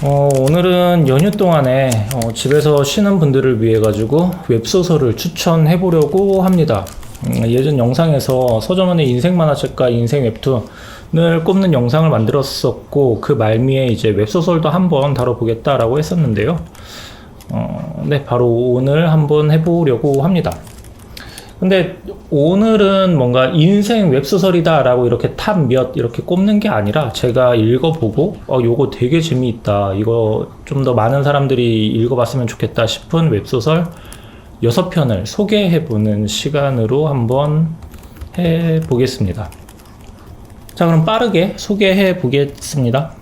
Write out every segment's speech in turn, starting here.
오늘은 연휴 동안에 집에서 쉬는 분들을 위해 가지고 웹소설을 추천해 보려고 합니다. 예전 영상에서 서점원의 인생 만화책과 인생 웹툰을 꼽는 영상을 만들었었고, 그 말미에 이제 웹소설도 한번 다뤄보겠다라고 했었는데요. 네, 바로 오늘 한번 해보려고 합니다. 근데 오늘은 뭔가 인생 웹소설이다 라고 이렇게 탑 몇 이렇게 꼽는 게 아니라, 제가 읽어보고 요거 되게 재미있다, 이거 좀 더 많은 사람들이 읽어봤으면 좋겠다 싶은 웹소설 6편을 소개해보는 시간으로 한번 해보겠습니다. 자, 그럼 빠르게 소개해보겠습니다.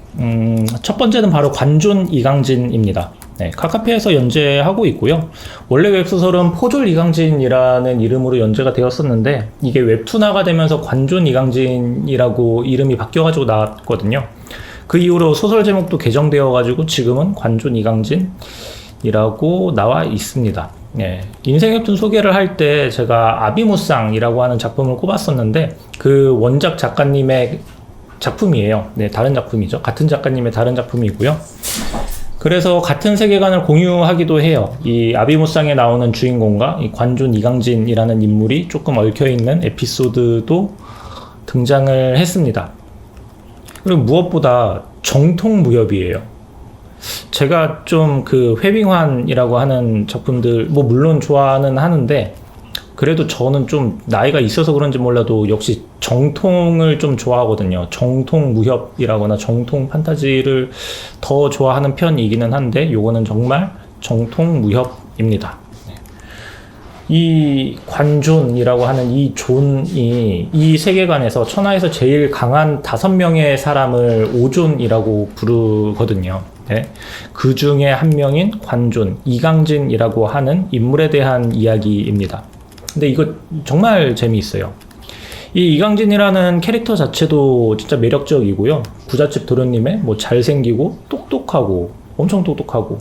첫 번째는 바로 관존 이강진입니다. 네, 카카페에서 연재하고 있고요. 원래 웹소설은 포졸 이강진이라는 이름으로 연재가 되었었는데, 이게 웹툰화가 되면서 관존 이강진이라고 이름이 바뀌어가지고 나왔거든요. 그 이후로 소설 제목도 개정되어가지고 지금은 관존 이강진이라고 나와 있습니다. 네, 인생 웹툰 소개를 할 때 제가 아비무쌍이라고 하는 작품을 꼽았었는데, 그 원작 작가님의 작품이에요. 네, 다른 작품이죠. 같은 작가님의 다른 작품이고요. 그래서 같은 세계관을 공유하기도 해요. 이 아비무쌍에 나오는 주인공과 이 관존 이강진이라는 인물이 조금 얽혀있는 에피소드도 등장을 했습니다. 그리고 무엇보다 정통 무협이에요. 제가 좀 그 회빙환이라고 하는 작품들 물론 좋아는 하는데, 그래도 저는 좀 나이가 있어서 그런지 몰라도 역시 정통을 좀 좋아하거든요. 정통 무협이라거나 정통 판타지를 더 좋아하는 편이기는 한데, 요거는 정말 정통 무협입니다. 이 관존이라고 하는 이 존이 이 세계관에서 천하에서 제일 강한 5명의 사람을 오존이라고 부르거든요. 네. 그 중에 한 명인 관존 이강진이라고 하는 인물에 대한 이야기입니다. 근데 이거 정말 재미있어요. 이 이강진이라는 캐릭터 자체도 진짜 매력적이고요. 부잣집 도련님의 잘생기고 똑똑하고 엄청 똑똑하고,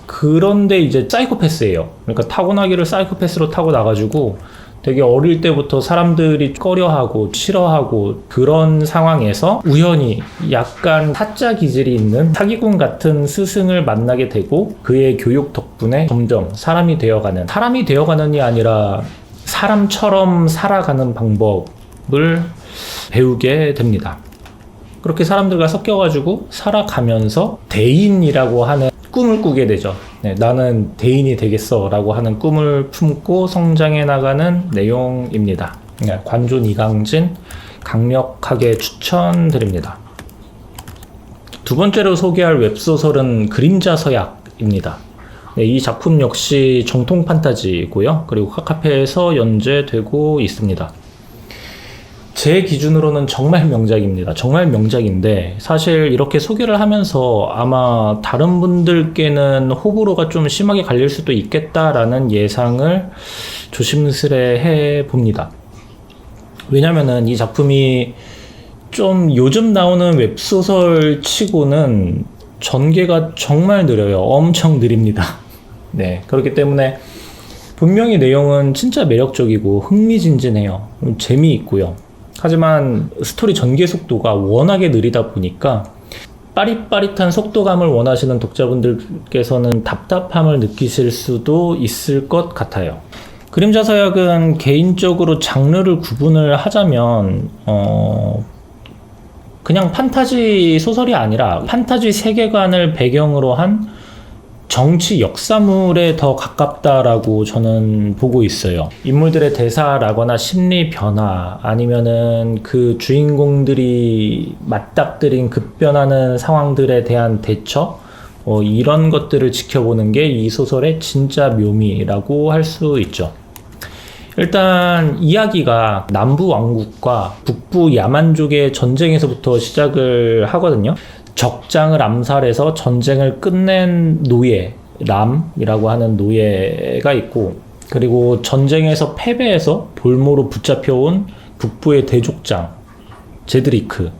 그런데 이제 사이코패스예요. 그러니까 타고나기를 사이코패스로 타고나가지고 되게 어릴 때부터 사람들이 꺼려하고 싫어하고, 그런 상황에서 우연히 약간 사짜 기질이 있는 사기꾼 같은 스승을 만나게 되고, 그의 교육 덕분에 점점 사람이 되어가는이 아니라 사람처럼 살아가는 방법을 배우게 됩니다. 그렇게 사람들과 섞여가지고 살아가면서 대인이라고 하는 꿈을 꾸게 되죠. 네, 나는 대인이 되겠어 라고 하는 꿈을 품고 성장해 나가는 내용입니다. 네, 관존 이강진 강력하게 추천드립니다. 두 번째로 소개할 웹소설은 그림자 서약입니다. 네, 이 작품 역시 정통 판타지고요. 그리고 카카페에서 연재되고 있습니다. 제 기준으로는 정말 명작입니다. 정말 명작인데, 사실 이렇게 소개를 하면서 아마 다른 분들께는 호불호가 좀 심하게 갈릴 수도 있겠다라는 예상을 조심스레 해봅니다. 왜냐면은 이 작품이 좀 요즘 나오는 웹소설 치고는 전개가 정말 느려요. 엄청 느립니다. 네, 그렇기 때문에 분명히 내용은 진짜 매력적이고 흥미진진해요. 재미있고요. 하지만 스토리 전개 속도가 워낙에 느리다 보니까 빠릿빠릿한 속도감을 원하시는 독자분들께서는 답답함을 느끼실 수도 있을 것 같아요. 그림자 서약은 개인적으로 장르를 구분을 하자면 그냥 판타지 소설이 아니라 판타지 세계관을 배경으로 한 정치 역사물에 더 가깝다라고 저는 보고 있어요. 인물들의 대사라거나 심리 변화, 아니면은 그 주인공들이 맞닥뜨린 급변하는 상황들에 대한 대처, 이런 것들을 지켜보는 게 이 소설의 진짜 묘미라고 할 수 있죠. 일단 이야기가 남부 왕국과 북부 야만족의 전쟁에서부터 시작을 하거든요. 적장을 암살해서 전쟁을 끝낸 노예, 람이라고 하는 노예가 있고, 그리고 전쟁에서 패배해서 볼모로 붙잡혀온 북부의 대족장, 제드리크,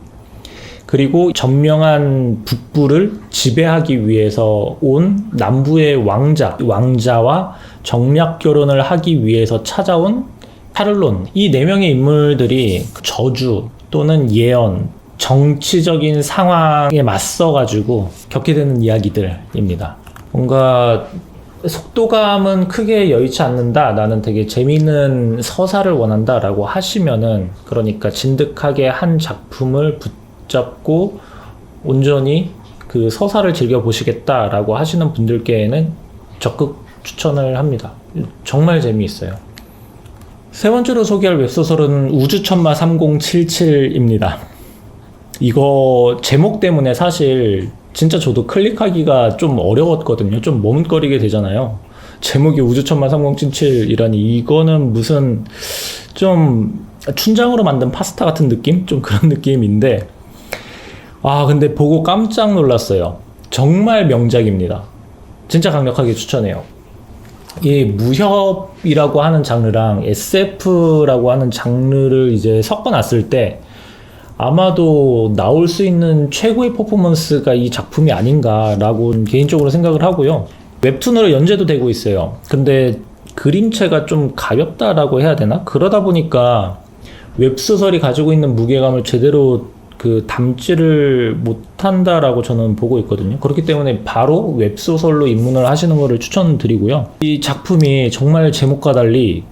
그리고 점령한 북부를 지배하기 위해서 온 남부의 왕자와 정략 결혼을 하기 위해서 찾아온 카를론, 이 4명의 인물들이 저주 또는 예언 정치적인 상황에 맞서가지고 겪게 되는 이야기들입니다. 뭔가 속도감은 크게 여의치 않는다, 나는 되게 재미있는 서사를 원한다 라고 하시면은, 그러니까 진득하게 한 작품을 붙잡고 온전히 그 서사를 즐겨보시겠다 라고 하시는 분들께는 적극 추천을 합니다. 정말 재미있어요. 세 번째로 소개할 웹소설은 우주천마 3077입니다. 이거 제목 때문에 사실 진짜 저도 클릭하기가 좀 어려웠거든요. 좀 머뭇거리게 되잖아요. 제목이 우주천마 3077이라니, 이거는 무슨 좀 춘장으로 만든 파스타 같은 느낌? 좀 그런 느낌인데, 근데 보고 깜짝 놀랐어요. 정말 명작입니다. 진짜 강력하게 추천해요. 이 무협이라고 하는 장르랑 SF라고 하는 장르를 이제 섞어놨을 때 아마도 나올 수 있는 최고의 퍼포먼스가 이 작품이 아닌가라고 개인적으로 생각을 하고요. 웹툰으로 연재도 되고 있어요. 근데 그림체가 좀 가볍다라고 해야 되나? 그러다 보니까 웹소설이 가지고 있는 무게감을 제대로 담지를 못한다라고 저는 보고 있거든요. 그렇기 때문에 바로 웹소설로 입문을 하시는 것을 추천드리고요. 이 작품이 정말 제목과 달리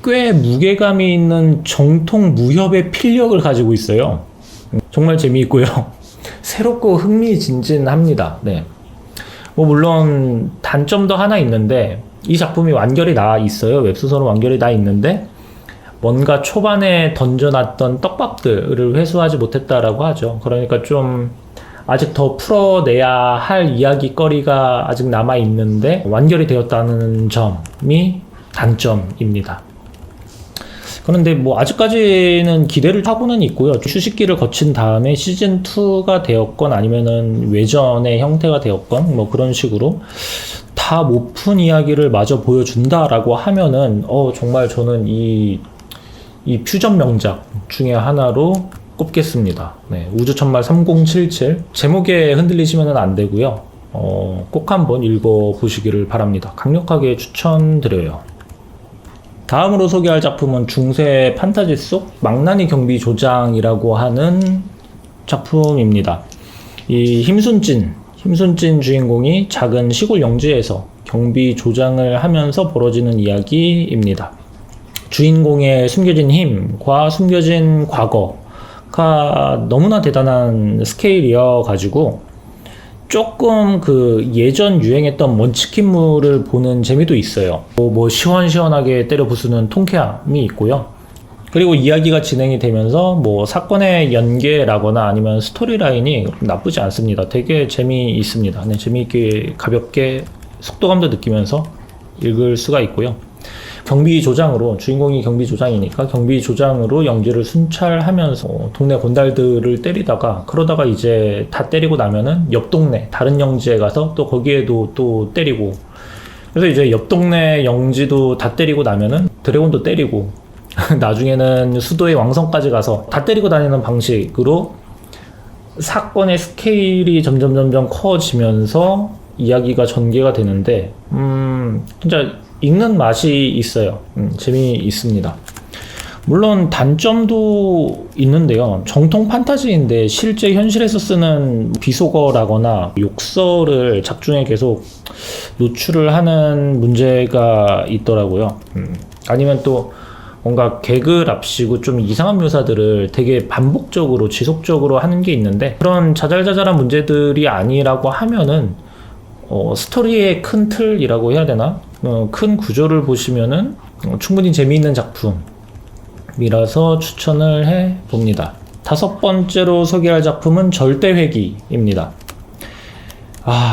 꽤 무게감이 있는 정통 무협의 필력을 가지고 있어요. 정말 재미있고요. 새롭고 흥미진진합니다. 네. 물론 단점도 하나 있는데, 이 작품이 완결이 나 있어요. 웹소설은 완결이 나 있는데 뭔가 초반에 던져놨던 떡밥들을 회수하지 못했다라고 하죠. 그러니까 좀 아직 더 풀어내야 할 이야기거리가 아직 남아있는데 완결이 되었다는 점이 단점입니다. 그런데 아직까지는 기대를 하고는 있고요. 휴식기를 거친 다음에 시즌2가 되었건 아니면은 외전의 형태가 되었건 그런 식으로 다 못 푼 이야기를 마저 보여준다라고 하면은 정말 저는 이 퓨전 명작 중에 하나로 꼽겠습니다. 네, 우주천마 3077 제목에 흔들리시면 안 되고요. 꼭 한번 읽어보시기를 바랍니다. 강력하게 추천드려요. 다음으로 소개할 작품은 중세 판타지 속 망나니 경비 조장이라고 하는 작품입니다. 이 힘순진 주인공이 작은 시골 영지에서 경비 조장을 하면서 벌어지는 이야기입니다. 주인공의 숨겨진 힘과 숨겨진 과거가 너무나 대단한 스케일이어 가지고 조금 예전 유행했던 먼치킨물을 보는 재미도 있어요. 시원시원하게 때려 부수는 통쾌함이 있고요. 그리고 이야기가 진행이 되면서 사건의 연계라거나 아니면 스토리라인이 나쁘지 않습니다. 되게 재미있습니다. 네, 재미있게 가볍게 속도감도 느끼면서 읽을 수가 있고요. 주인공이 경비조장이니까 경비조장으로 영지를 순찰하면서 동네 건달들을 때리다가, 그러다가 이제 다 때리고 나면은 옆 동네 다른 영지에 가서 또 거기에도 또 때리고, 그래서 이제 옆 동네 영지도 다 때리고 나면은 드래곤도 때리고 나중에는 수도의 왕성까지 가서 다 때리고 다니는 방식으로 사건의 스케일이 점점 커지면서 이야기가 전개가 되는데 진짜 읽는 맛이 있어요. 재미있습니다. 물론 단점도 있는데요. 정통 판타지인데 실제 현실에서 쓰는 비속어라거나 욕설을 작중에 계속 노출을 하는 문제가 있더라고요. 아니면 또 뭔가 개그랍시고 좀 이상한 묘사들을 되게 반복적으로 지속적으로 하는 게 있는데, 그런 자잘자잘한 문제들이 아니라고 하면은 스토리의 큰 틀이라고 해야 되나? 큰 구조를 보시면은 충분히 재미있는 작품이라서 추천을 해 봅니다. 다섯 번째로 소개할 작품은 절대회귀입니다.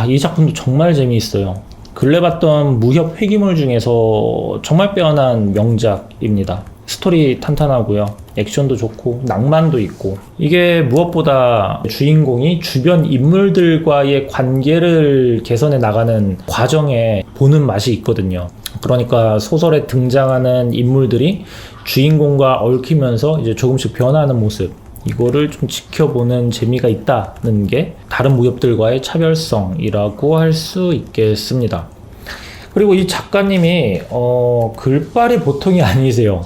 이 작품도 정말 재미있어요. 근래 봤던 무협 회귀물 중에서 정말 빼어난 명작입니다. 스토리 탄탄하고요. 액션도 좋고 낭만도 있고, 이게 무엇보다 주인공이 주변 인물들과의 관계를 개선해 나가는 과정에 보는 맛이 있거든요. 그러니까 소설에 등장하는 인물들이 주인공과 얽히면서 이제 조금씩 변하는 모습, 이거를 좀 지켜보는 재미가 있다는 게 다른 무협들과의 차별성이라고 할 수 있겠습니다. 그리고 이 작가님이 글빨이 보통이 아니세요.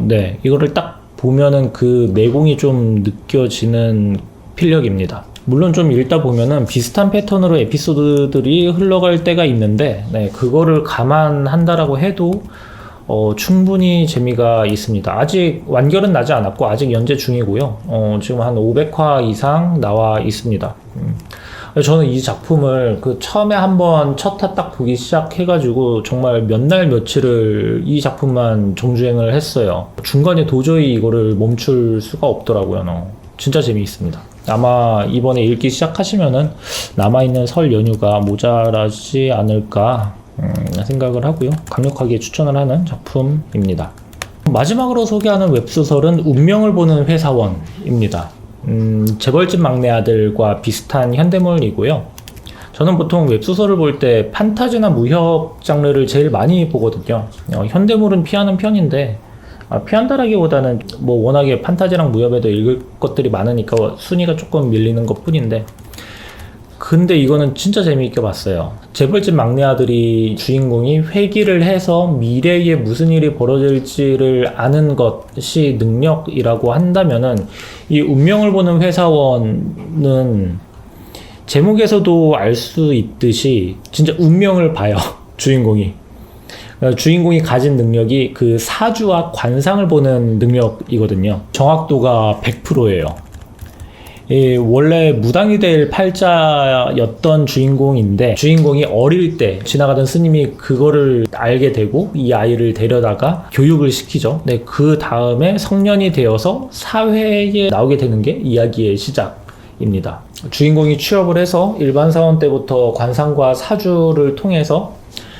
네, 이거를 딱 보면은 그 내공이 좀 느껴지는 필력입니다. 물론 좀 읽다 보면은 비슷한 패턴으로 에피소드들이 흘러갈 때가 있는데, 네, 그거를 감안한다라고 해도 충분히 재미가 있습니다. 아직 완결은 나지 않았고 아직 연재 중이고요. 지금 한 500화 이상 나와 있습니다. 저는 이 작품을 그 처음에 한번 첫 화 딱 보기 시작해가지고 정말 몇 날 며칠을 이 작품만 정주행을 했어요. 중간에 도저히 이거를 멈출 수가 없더라고요. 진짜 재미있습니다. 아마 이번에 읽기 시작하시면은 남아있는 설 연휴가 모자라지 않을까 생각을 하고요. 강력하게 추천을 하는 작품입니다. 마지막으로 소개하는 웹소설은 운명을 보는 회사원입니다. 재벌집 막내 아들과 비슷한 현대물이고요. 저는 보통 웹소설을 볼 때 판타지나 무협 장르를 제일 많이 보거든요. 현대물은 피하는 편인데, 피한다라기보다는 뭐 워낙에 판타지랑 무협에도 읽을 것들이 많으니까 순위가 조금 밀리는 것 뿐인데, 근데 이거는 진짜 재미있게 봤어요. 재벌집 막내 아들이 주인공이 회귀를 해서 미래에 무슨 일이 벌어질지를 아는 것이 능력이라고 한다면은, 이 운명을 보는 회사원은 제목에서도 알 수 있듯이 진짜 운명을 봐요. 주인공이 가진 능력이 그 사주와 관상을 보는 능력이거든요. 정확도가 100%예요. 원래 무당이 될 팔자였던 주인공인데, 주인공이 어릴 때 지나가던 스님이 그거를 알게 되고 이 아이를 데려다가 교육을 시키죠. 네, 그 다음에 성년이 되어서 사회에 나오게 되는 게 이야기의 시작입니다. 주인공이 취업을 해서 일반 사원 때부터 관상과 사주를 통해서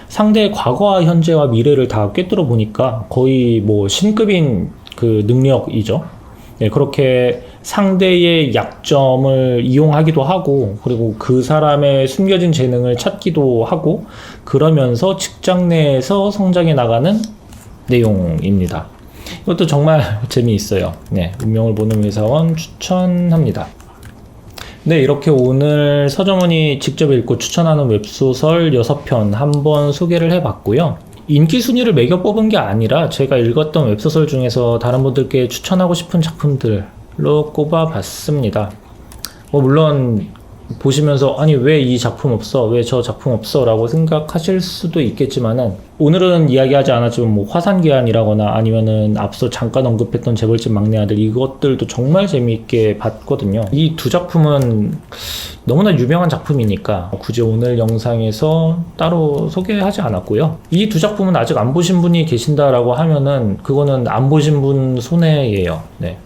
상대의 과거와 현재와 미래를 다 꿰뚫어 보니까 거의 뭐 신급인 그 능력이죠. 네, 그렇게 상대의 약점을 이용하기도 하고, 그리고 그 사람의 숨겨진 재능을 찾기도 하고, 그러면서 직장 내에서 성장해 나가는 내용입니다. 이것도 정말 재미있어요. 네, 운명을 보는 회사원 추천합니다. 네, 이렇게 오늘 서정훈이 직접 읽고 추천하는 웹소설 6편 한번 소개를 해봤고요. 인기 순위를 매겨 뽑은 게 아니라 제가 읽었던 웹소설 중에서 다른 분들께 추천하고 싶은 작품들로 꼽아봤습니다. 물론 보시면서 아니 왜 이 작품 없어? 왜 저 작품 없어? 라고 생각하실 수도 있겠지만은, 오늘은 이야기하지 않았지만 뭐 화산기한이라거나 아니면은 앞서 잠깐 언급했던 재벌집 막내 아들, 이것들도 정말 재미있게 봤거든요. 이 두 작품은 너무나 유명한 작품이니까 굳이 오늘 영상에서 따로 소개하지 않았고요. 이 두 작품은 아직 안 보신 분이 계신다라고 하면은 그거는 안 보신 분 손해예요. 네.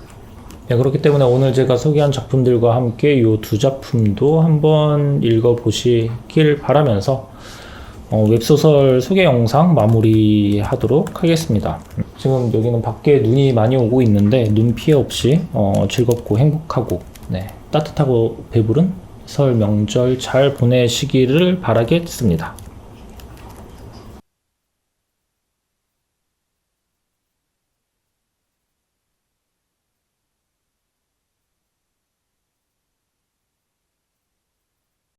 네, 그렇기 때문에 오늘 제가 소개한 작품들과 함께 이 두 작품도 한번 읽어보시길 바라면서 웹소설 소개 영상 마무리하도록 하겠습니다. 지금 여기는 밖에 눈이 많이 오고 있는데 눈 피해 없이 즐겁고 행복하고, 네, 따뜻하고 배부른 설 명절 잘 보내시기를 바라겠습니다.